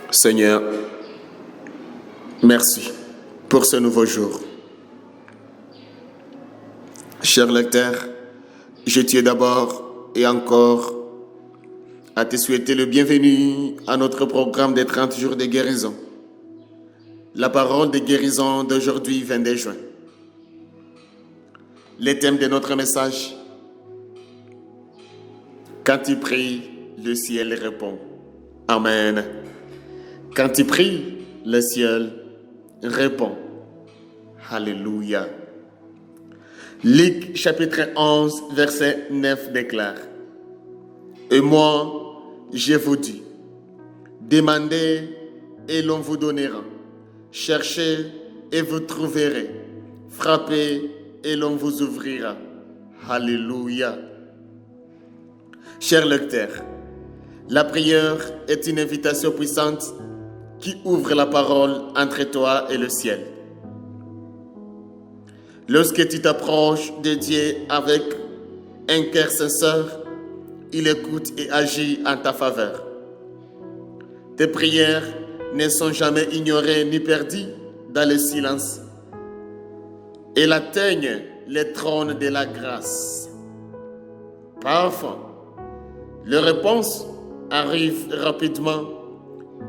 Seigneur, merci pour ce nouveau jour. Cher lecteur, je tiens d'abord et encore à te souhaiter le bienvenu à notre programme des 30 jours de guérison. La parole de guérison d'aujourd'hui, 22 juin. Le thème de notre message: quand tu pries, le ciel répond. Amen. Quand tu pries, le ciel répond. Alléluia. Luc chapitre 11, verset 9 déclare: Et moi, je vous dis, demandez et l'on vous donnera. Cherchez et vous trouverez. Frappez et l'on vous ouvrira. Alléluia. Chers lecteurs, la prière est une invitation puissante qui ouvre la parole entre toi et le ciel. Lorsque tu t'approches de Dieu avec un cœur sincère, il écoute et agit en ta faveur. Tes prières ne sont jamais ignorées ni perdues dans le silence. Elles atteignent le trône de la grâce. Parfois, les réponses arrivent rapidement.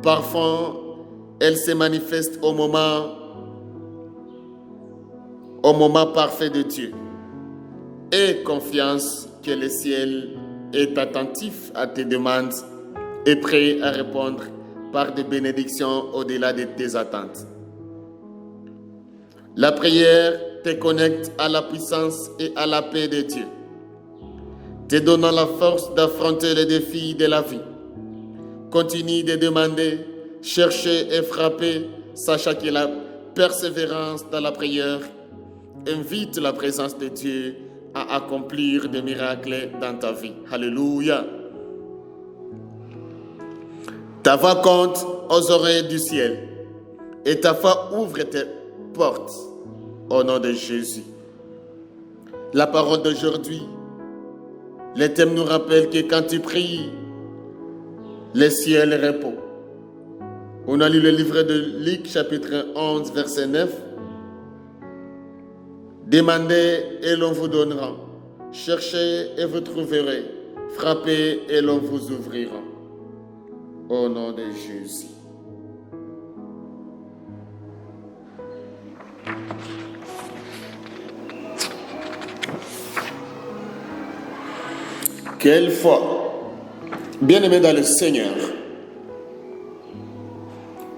Parfois, elles se manifestent au moment parfait de Dieu. Aie confiance que le ciel est attentif à tes demandes et prêt à répondre par des bénédictions au-delà de tes attentes. La prière te connecte à la puissance et à la paix de Dieu, te donnant la force d'affronter les défis de la vie. Continue de demander, chercher et frapper, sachant que la persévérance dans la prière invite la présence de Dieu à accomplir des miracles dans ta vie. Alléluia. Ta voix compte aux oreilles du ciel et ta foi ouvre tes portes au nom de Jésus. La parole d'aujourd'hui, le thème nous rappelle que quand tu pries, le ciel répond. On a lu le livre de Luc, chapitre 11, verset 9. Demandez et l'on vous donnera. Cherchez et vous trouverez. Frappez et l'on vous ouvrira. Au nom de Jésus. Quelle foi! Bien-aimés dans le Seigneur,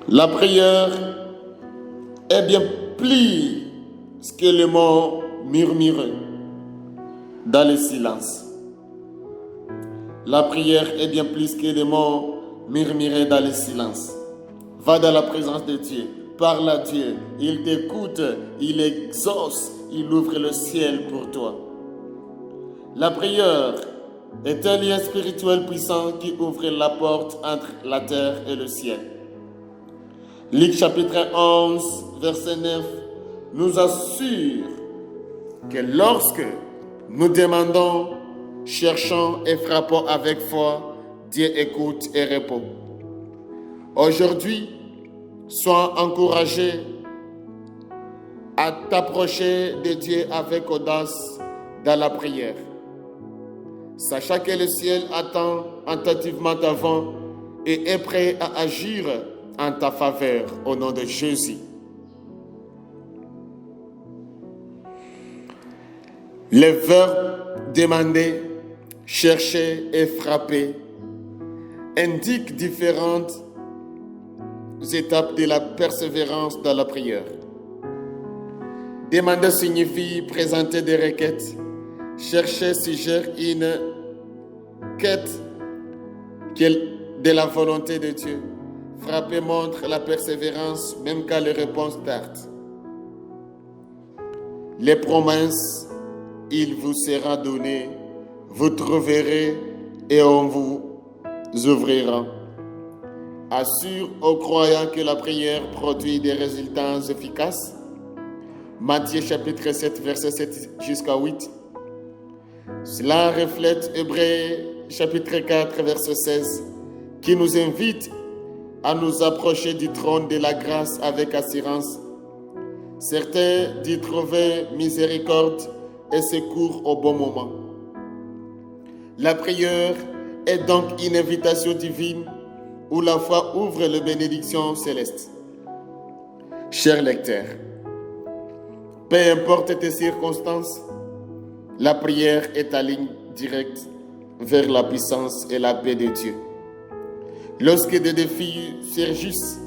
la prière est bien plus que le mot murmurer dans le silence. La prière est bien plus que le mot murmurer dans le silence. Va dans la présence de Dieu, parle à Dieu, il t'écoute, il exauce, il ouvre le ciel pour toi. La prière est un lien spirituel puissant qui ouvre la porte entre la terre et le ciel. Luc chapitre 11, verset 9, nous assure que lorsque nous demandons, cherchons et frappons avec foi, Dieu écoute et répond. Aujourd'hui, sois encouragé à t'approcher de Dieu avec audace dans la prière. Sachant que le ciel attend attentivement ta voix et est prêt à agir en ta faveur au nom de Jésus. Les verbes demander, chercher et frapper indiquent différentes étapes de la persévérance dans la prière. Demander signifie présenter des requêtes. Chercher suggère une quête de la volonté de Dieu. Frapper montre la persévérance même quand les réponses tardent. Les promesses, il vous sera donné, vous trouverez et on vous ouvrira. Assure aux croyants que la prière produit des résultats efficaces. Matthieu chapitre 7, verset 7 jusqu'à 8. Cela reflète Hébreux chapitre 4, verset 16, qui nous invite à nous approcher du trône de la grâce avec assurance. Certains d'y trouver miséricorde et secours au bon moment. La prière est donc une invitation divine où la foi ouvre les bénédictions célestes. Chers lecteurs, peu importe tes circonstances, la prière est ta ligne directe vers la puissance et la paix de Dieu. Lorsque des défis surgissent,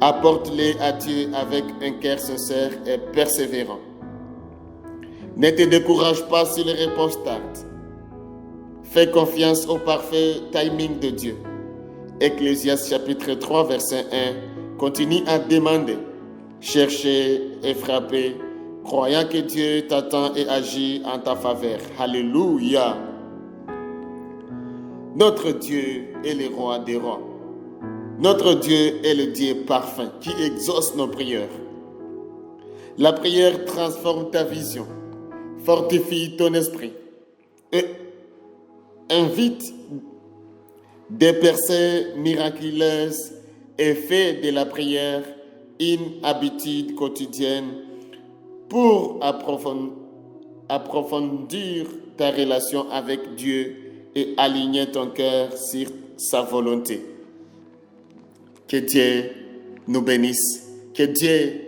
apporte-les à Dieu avec un cœur sincère et persévérant. Ne te décourage pas si les réponses tardent. Fais confiance au parfait timing de Dieu. Ecclésiaste chapitre 3, verset 1 continue à demander, chercher et frapper, croyant que Dieu t'attend et agit en ta faveur. Alléluia! Notre Dieu est le roi des rois. Notre Dieu est le Dieu parfait qui exauce nos prières. La prière transforme ta vision, fortifie ton esprit et invite des percées miraculeuses et fait de la prière une habitude quotidienne pour approfondir ta relation avec Dieu et aligner ton cœur sur sa volonté. Que Dieu nous bénisse, que Dieu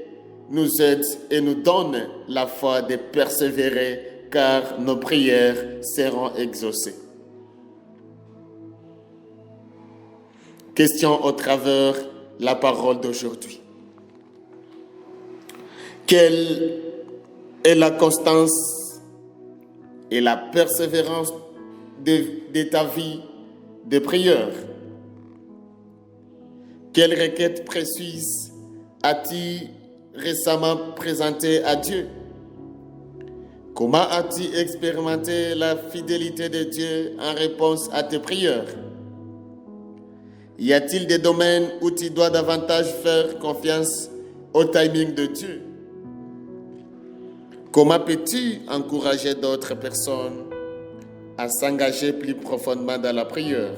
nous aide et nous donne la foi de persévérer, car nos prières seront exaucées. Question au travers la parole d'aujourd'hui. Quelle est la constance et la persévérance de ta vie de prière? Quelle requête précise as-tu récemment présentée à Dieu? Comment as-tu expérimenté la fidélité de Dieu en réponse à tes prières? Y a-t-il des domaines où tu dois davantage faire confiance au timing de Dieu? Comment peux-tu encourager d'autres personnes à s'engager plus profondément dans la prière?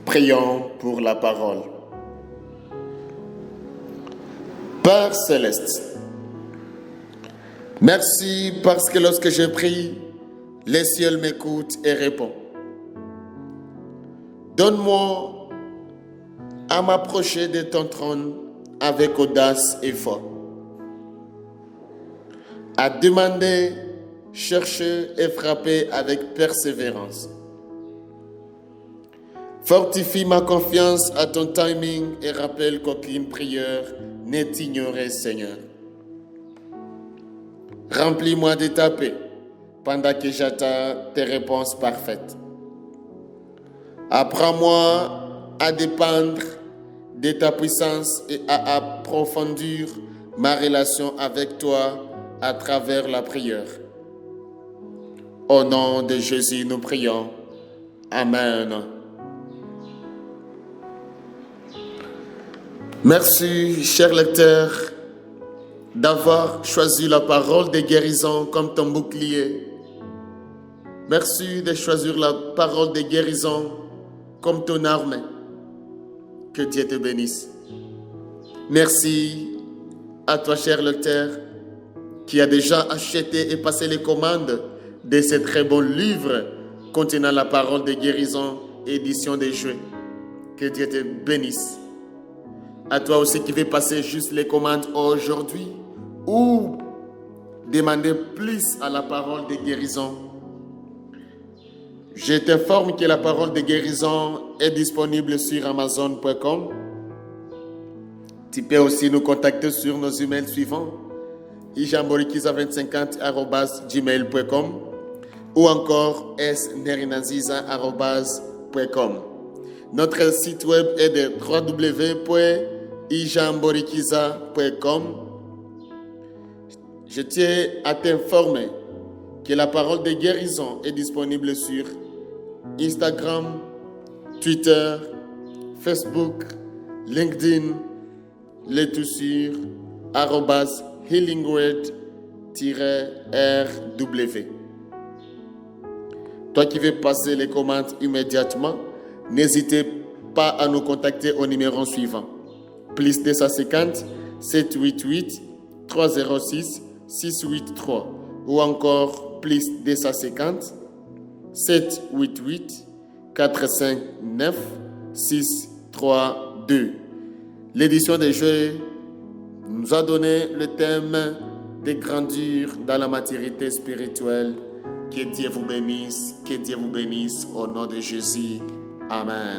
Prions pour la parole. Père céleste, merci parce que lorsque je prie, les cieux m'écoutent et répondent. Donne-moi à m'approcher de ton trône avec audace et foi, à demander, chercher et frapper avec persévérance. Fortifie ma confiance à ton timing et rappelle qu'aucune prière n'est ignorée, Seigneur. Remplis-moi de ta paix pendant que j'attends tes réponses parfaites. Apprends-moi à dépendre de ta puissance et à approfondir ma relation avec toi à travers la prière. Au nom de Jésus, nous prions. Amen. Merci, chers lecteurs, d'avoir choisi la parole de guérison comme ton bouclier. Merci de choisir la parole de guérison comme ton arme. Que Dieu te bénisse. Merci à toi, cher lecteur, qui a déjà acheté et passé les commandes de ce très bon livre contenant la parole de guérison, édition des Jeux. Que Dieu te bénisse. À toi aussi qui veux passer juste les commandes aujourd'hui ou demander plus à la parole de guérison. Je t'informe que la parole de guérison est disponible sur Amazon.com. Tu peux aussi nous contacter sur nos emails suivants, ijamborikiza2050@gmail.com ou encore snerinanziza@.com. Notre site web est de www.ijamborikiza.com. Je tiens à t'informer que la parole de guérison est disponible sur Instagram, Twitter, Facebook, LinkedIn, le tout sur @healingword-rw. Toi qui veux passer les commandes immédiatement, n'hésitez pas à nous contacter au numéro suivant. Plus 250 788 306 683 ou encore plus 250 788 459 632. L'édition des Jeux nous a donné le thème de grandir dans la maturité spirituelle. Que Dieu vous bénisse au nom de Jésus. Amen.